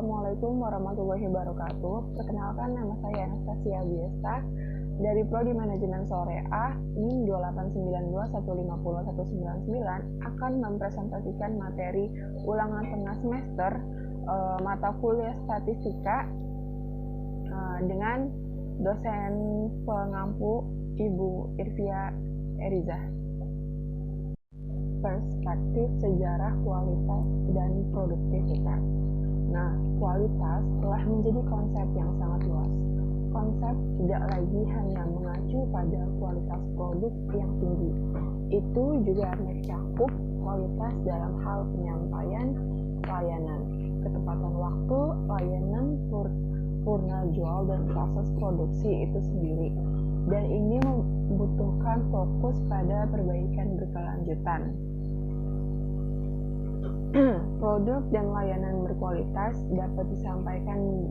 Assalamualaikum warahmatullahi wabarakatuh. Perkenalkan, nama saya Anastasia Biesta dari Prodi Manajemen Syariah NIM 289215019 akan mempresentasikan materi ulangan tengah semester mata kuliah statistika dengan dosen pengampu Ibu Irvia Eriza. Perspektif sejarah kualitas dan produktivitas. Nah, kualitas telah menjadi konsep yang sangat luas. Konsep tidak lagi hanya mengacu pada kualitas produk yang tinggi. Itu juga mencakup kualitas dalam hal penyampaian layanan, ketepatan waktu, layanan purna jual, dan proses produksi itu sendiri. Dan ini membutuhkan fokus pada perbaikan berkelanjutan. Produk dan layanan berkualitas dapat disampaikan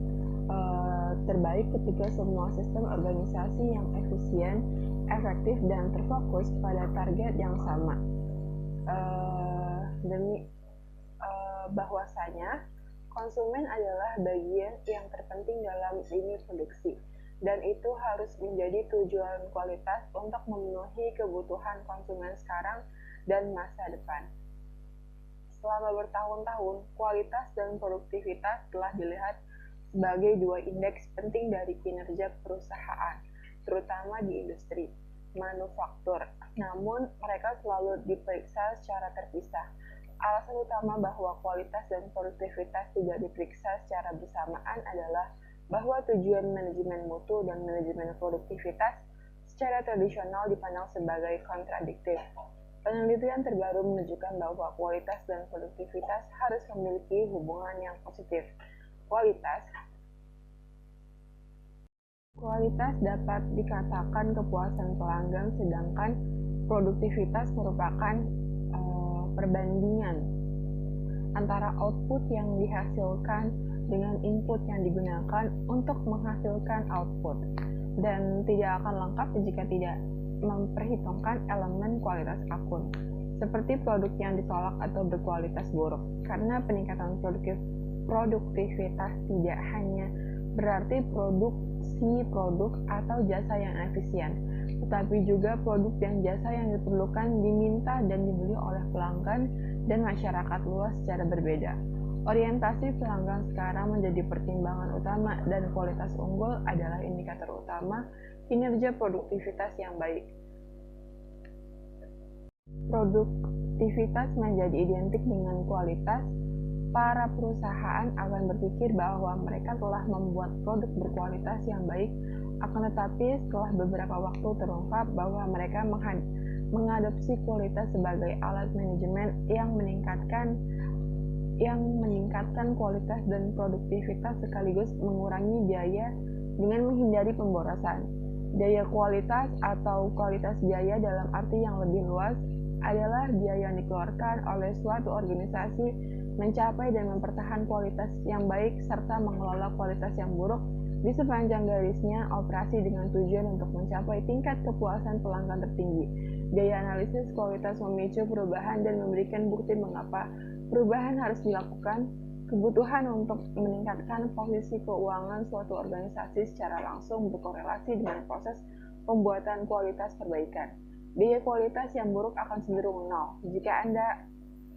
terbaik ketika semua sistem organisasi yang efisien, efektif, dan terfokus pada target yang sama. Bahwasanya konsumen adalah bagian yang terpenting dalam lini produksi, dan itu harus menjadi tujuan kualitas untuk memenuhi kebutuhan konsumen sekarang dan masa depan. Selama bertahun-tahun, kualitas dan produktivitas telah dilihat sebagai dua indeks penting dari kinerja perusahaan, terutama di industri manufaktur. Namun, mereka selalu diperiksa secara terpisah. Alasan utama bahwa kualitas dan produktivitas tidak diperiksa secara bersamaan adalah bahwa tujuan manajemen mutu dan manajemen produktivitas secara tradisional dipandang sebagai kontradiktif. Penelitian terbaru menunjukkan bahwa kualitas dan produktivitas harus memiliki hubungan yang positif. Kualitas dapat dikatakan kepuasan pelanggan, sedangkan produktivitas merupakan perbandingan antara output yang dihasilkan dengan input yang digunakan untuk menghasilkan output, dan tidak akan lengkap jika tidak memperhitungkan elemen kualitas akun, seperti produk yang ditolak atau berkualitas buruk. Karena peningkatan produktivitas tidak hanya berarti produksi produk atau jasa yang efisien, tetapi juga produk dan jasa yang diperlukan, diminta, dan dibeli oleh pelanggan dan masyarakat luas secara berbeda. Orientasi pelanggan sekarang menjadi pertimbangan utama, dan kualitas unggul adalah indikator utama kinerja produktivitas yang baik. Produktivitas menjadi identik dengan kualitas. Para perusahaan akan berpikir bahwa mereka telah membuat produk berkualitas yang baik, akan tetapi setelah beberapa waktu terungkap bahwa mereka mengadopsi kualitas sebagai alat manajemen yang meningkatkan kualitas dan produktivitas sekaligus mengurangi biaya dengan menghindari pemborosan. Biaya kualitas atau kualitas biaya dalam arti yang lebih luas adalah biaya yang dikeluarkan oleh suatu organisasi mencapai dan mempertahankan kualitas yang baik serta mengelola kualitas yang buruk di sepanjang garisnya operasi dengan tujuan untuk mencapai tingkat kepuasan pelanggan tertinggi. Biaya analisis kualitas memicu perubahan dan memberikan bukti mengapa perubahan harus dilakukan. Kebutuhan untuk meningkatkan posisi keuangan suatu organisasi secara langsung berkorelasi dengan proses pembuatan kualitas perbaikan. Biaya kualitas yang buruk akan cenderung nol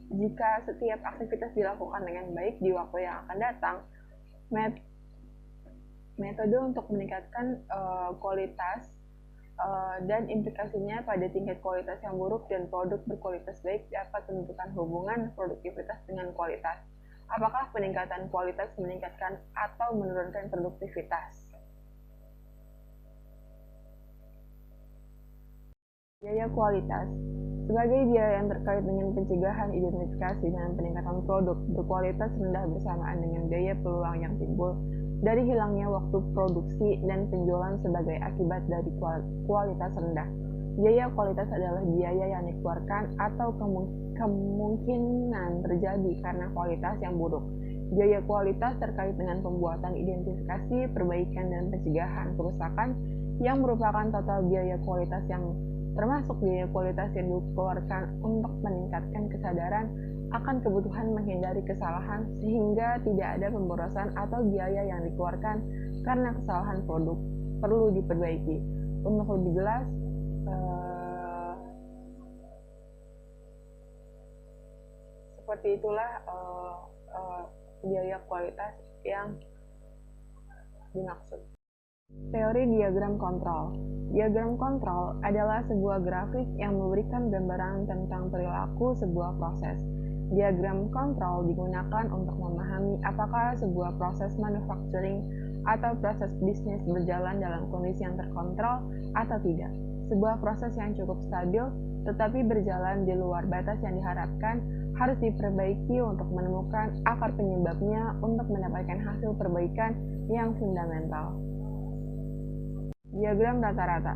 jika setiap aktivitas dilakukan dengan baik di waktu yang akan datang. Metode untuk meningkatkan kualitas dan implikasinya pada tingkat kualitas yang buruk dan produk berkualitas baik dapat menentukan hubungan produktivitas dengan kualitas. Apakah peningkatan kualitas meningkatkan atau menurunkan produktivitas? Biaya kualitas sebagai biaya yang terkait dengan pencegahan, identifikasi, dan peningkatan produk berkualitas rendah bersamaan dengan biaya peluang yang timbul dari hilangnya waktu produksi dan penjualan sebagai akibat dari kualitas rendah. Biaya kualitas adalah biaya yang dikeluarkan atau kemungkinan terjadi karena kualitas yang buruk. Biaya kualitas terkait dengan pembuatan identifikasi, perbaikan, dan pencegahan kerusakan yang merupakan total biaya kualitas yang termasuk biaya kualitas yang dikeluarkan untuk meningkatkan kesadaran akan kebutuhan menghindari kesalahan sehingga tidak ada pemborosan atau biaya yang dikeluarkan karena kesalahan produk perlu diperbaiki. Untuk lebih jelas, seperti itulah biaya kualitas yang dimaksud. Teori diagram kontrol. Diagram kontrol adalah sebuah grafik yang memberikan gambaran tentang perilaku sebuah proses. Diagram kontrol digunakan untuk memahami apakah sebuah proses manufacturing atau proses bisnis berjalan dalam kondisi yang terkontrol atau tidak. Sebuah proses yang cukup stabil tetapi berjalan di luar batas yang diharapkan harus diperbaiki untuk menemukan akar penyebabnya untuk mendapatkan hasil perbaikan yang fundamental. Diagram rata-rata.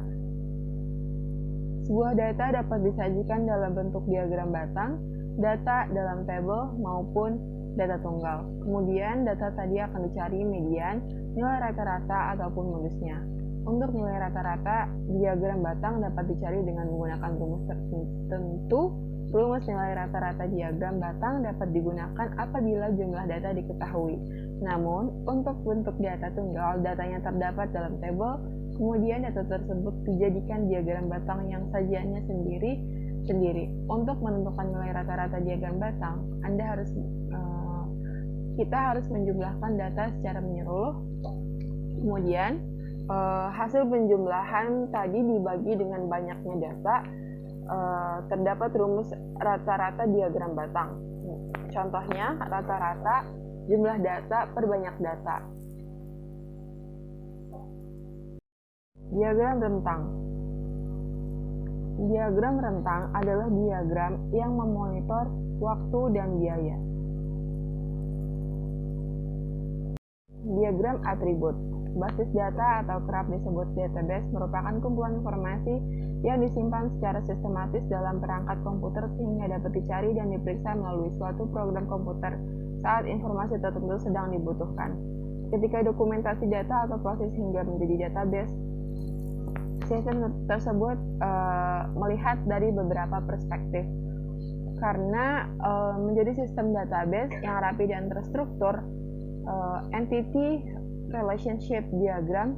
Sebuah data dapat disajikan dalam bentuk diagram batang, data dalam tabel, maupun data tunggal. Kemudian data tadi akan dicari median, nilai rata-rata, ataupun modusnya. Untuk nilai rata-rata, diagram batang dapat dicari dengan menggunakan rumus tertentu. Rumus nilai rata-rata diagram batang dapat digunakan apabila jumlah data diketahui. Namun, untuk bentuk data tunggal, datanya terdapat dalam tabel, kemudian data tersebut dijadikan diagram batang yang sajiannya sendiri. Untuk menentukan nilai rata-rata diagram batang, kita harus menjumlahkan data secara menyeluruh. Kemudian, hasil penjumlahan tadi dibagi dengan banyaknya data, terdapat rumus rata-rata diagram batang. Contohnya, rata-rata jumlah data per banyak data. Diagram rentang. Diagram rentang adalah diagram yang memonitor waktu dan biaya. Diagram atribut. Basis data atau kerap disebut database merupakan kumpulan informasi yang disimpan secara sistematis dalam perangkat komputer sehingga dapat dicari dan diperiksa melalui suatu program komputer saat informasi tertentu sedang dibutuhkan. Ketika dokumentasi data atau proses hingga menjadi database, sistem tersebut melihat dari beberapa perspektif. Karena menjadi sistem database yang rapi dan terstruktur, entity relationship diagram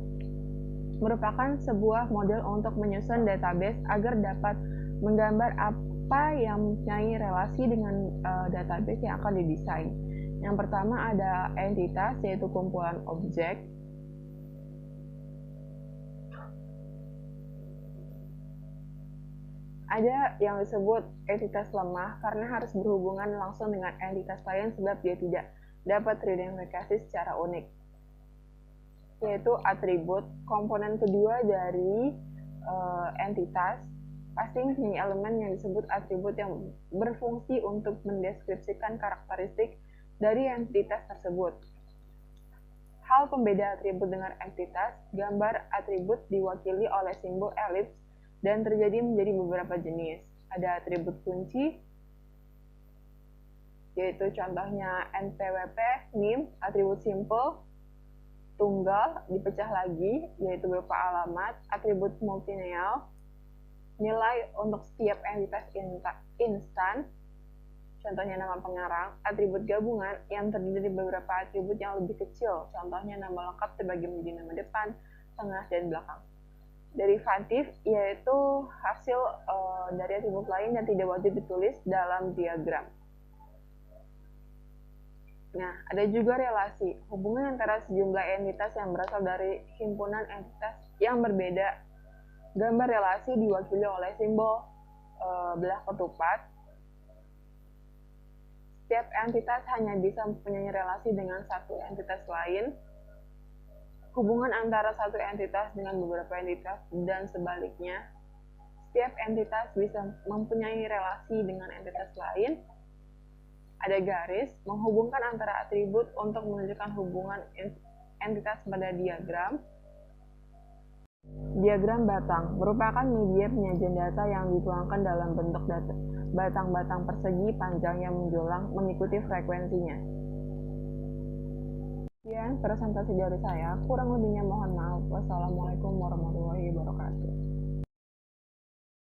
merupakan sebuah model untuk menyusun database agar dapat menggambar apa yang mempunyai relasi dengan database yang akan didesain. Yang pertama ada entitas, yaitu kumpulan objek. Ada yang disebut entitas lemah karena harus berhubungan langsung dengan entitas lain sebab dia tidak dapat teridentifikasi secara unik, yaitu atribut. Komponen kedua dari entitas pasti mempunyai elemen yang disebut atribut yang berfungsi untuk mendeskripsikan karakteristik dari entitas tersebut. Hal pembeda atribut dengan entitas, gambar atribut diwakili oleh simbol elips dan terjadi menjadi beberapa jenis. Ada atribut kunci, yaitu contohnya NPWP, NIM, atribut simple, tunggal, dipecah lagi, yaitu berupa alamat, atribut multilineal, nilai untuk setiap entitas instan, contohnya nama pengarang, atribut gabungan yang terdiri dari beberapa atribut yang lebih kecil, contohnya nama lengkap terbagi menjadi nama depan, tengah, dan belakang. Derivatif, yaitu hasil dari atribut lain yang tidak wajib ditulis dalam diagram. Nah, ada juga relasi, hubungan antara sejumlah entitas yang berasal dari himpunan entitas yang berbeda. Gambar relasi diwakili oleh simbol belah ketupat. Setiap entitas hanya bisa mempunyai relasi dengan satu entitas lain. Hubungan antara satu entitas dengan beberapa entitas dan sebaliknya. Setiap entitas bisa mempunyai relasi dengan entitas lain. Ada garis menghubungkan antara atribut untuk menunjukkan hubungan entitas pada diagram. Diagram batang merupakan media penyajian data yang dituangkan dalam bentuk batang-batang persegi panjang yang menjulang mengikuti frekuensinya. Sekian presentasi dari saya, kurang lebihnya mohon maaf. Wassalamualaikum warahmatullahi wabarakatuh.